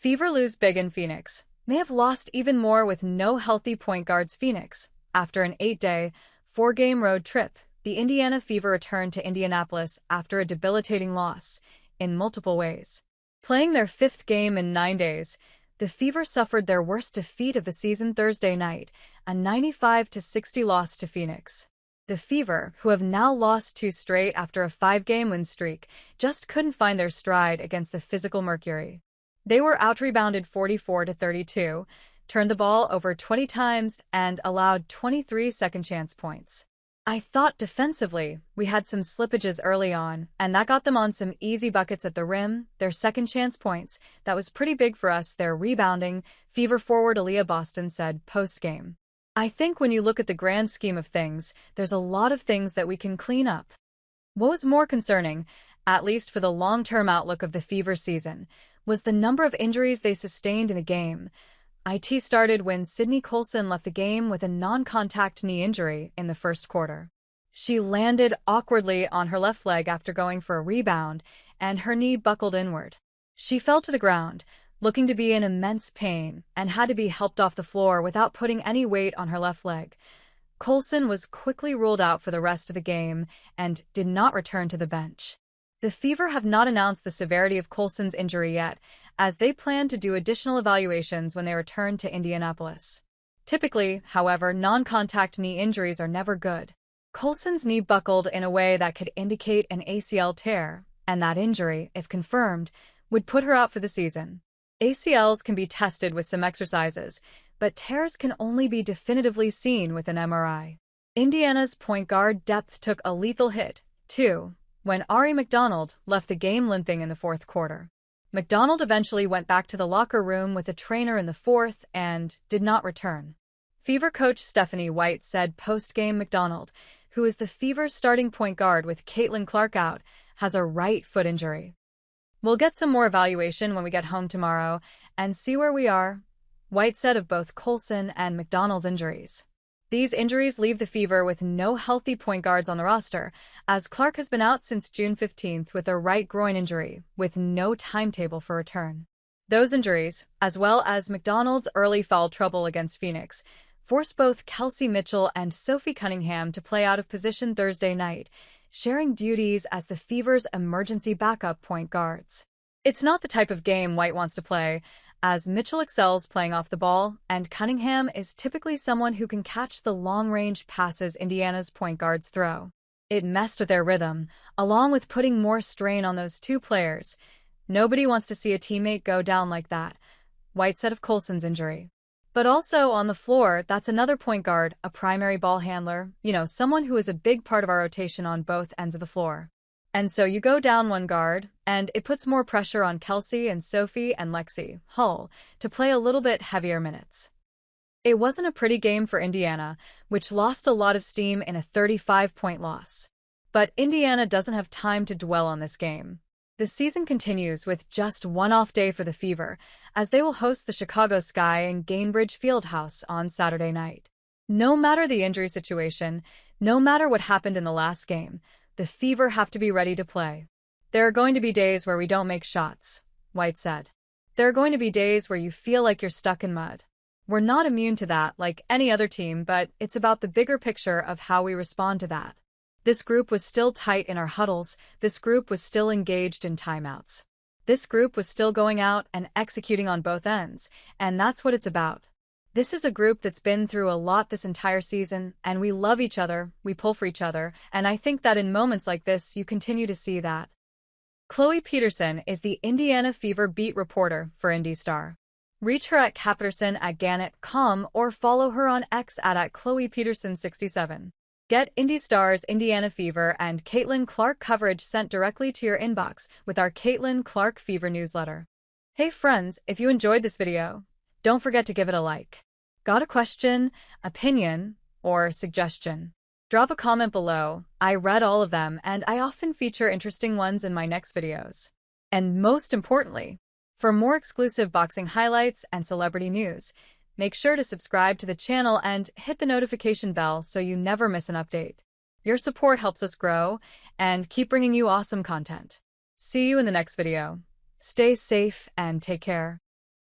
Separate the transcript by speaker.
Speaker 1: Fever lose big in Phoenix. May have lost even more with no healthy point guards. Phoenix. After an 8-day, 4-game road trip, the Indiana Fever returned to Indianapolis after a debilitating loss in multiple ways. Playing their 5th game in 9 days, the Fever suffered their worst defeat of the season Thursday night, a 95-60 loss to Phoenix. The Fever, who have now lost 2 straight after a 5-game win streak, just couldn't find their stride against the physical Mercury. They were out-rebounded 44-32, turned the ball over 20 times, and allowed 23 second-chance points. I thought defensively, we had some slippages early on, and that got them on some easy buckets at the rim, their second-chance points. That was pretty big for us, their rebounding, Fever forward Aaliyah Boston said post-game. I think when you look at the grand scheme of things, there's a lot of things that we can clean up. What was more concerning, at least for the long-term outlook of the Fever season, was the number of injuries they sustained in the game. It started when Sydney Colson left the game with a non-contact knee injury in the first quarter. She landed awkwardly on her left leg after going for a rebound, and her knee buckled inward. She fell to the ground, looking to be in immense pain, and had to be helped off the floor without putting any weight on her left leg. Colson was quickly ruled out for the rest of the game and did not return to the bench. The Fever have not announced the severity of Colson's injury yet, as they plan to do additional evaluations when they return to Indianapolis. Typically, however, non-contact knee injuries are never good. Colson's knee buckled in a way that could indicate an ACL tear, and that injury, if confirmed, would put her out for the season. ACLs can be tested with some exercises, but tears can only be definitively seen with an MRI. Indiana's point guard depth took a lethal hit, too, when Ari McDonald left the game limping in the fourth quarter. McDonald eventually went back to the locker room with a trainer in the fourth and did not return. Fever coach Stephanie White said post-game McDonald, who is the Fever's starting point guard with Caitlin Clark out, has a right foot injury. We'll get some more evaluation when we get home tomorrow and see where we are, White said of both Colson and McDonald's injuries. These injuries leave the Fever with no healthy point guards on the roster, as Clark has been out since June 15th with a right groin injury, with no timetable for return. Those injuries, as well as McDonald's early foul trouble against Phoenix, forced both Kelsey Mitchell and Sophie Cunningham to play out of position Thursday night, sharing duties as the Fever's emergency backup point guards. It's not the type of game White wants to play, as Mitchell excels playing off the ball, and Cunningham is typically someone who can catch the long-range passes Indiana's point guards throw. It messed with their rhythm, along with putting more strain on those two players. Nobody wants to see a teammate go down like that, White said of Colson's injury. But also on the floor, that's another point guard, a primary ball handler, someone who is a big part of our rotation on both ends of the floor. And so you go down one guard, and it puts more pressure on Kelsey and Sophie and Lexi Hull to play a little bit heavier minutes. It wasn't a pretty game for Indiana, which lost a lot of steam in a 35-point loss. But Indiana doesn't have time to dwell on this game. The season continues with just one off day for the Fever, as they will host the Chicago Sky in Gainbridge Fieldhouse on Saturday night. No matter the injury situation, no matter what happened in the last game, the Fever have to be ready to play. There are going to be days where we don't make shots, White said. There are going to be days where you feel like you're stuck in mud. We're not immune to that like any other team, but it's about the bigger picture of how we respond to that. This group was still tight in our huddles. This group was still engaged in timeouts. This group was still going out and executing on both ends, and that's what it's about. This is a group that's been through a lot this entire season, and we love each other, we pull for each other, and I think that in moments like this, you continue to see that. Chloe Peterson is the Indiana Fever beat reporter for IndyStar. Reach her at Capeterson@Gannett.com or follow her on X at ChloePeterson67. Get IndyStar's Indiana Fever and Caitlin Clark coverage sent directly to your inbox with our Caitlin Clark Fever newsletter. Hey friends, if you enjoyed this video, don't forget to give it a like. Got a question, opinion, or suggestion? Drop a comment below. I read all of them, and I often feature interesting ones in my next videos. And most importantly, for more exclusive boxing highlights and celebrity news, make sure to subscribe to the channel and hit the notification bell so you never miss an update. Your support helps us grow and keep bringing you awesome content. See you in the next video. Stay safe and take care.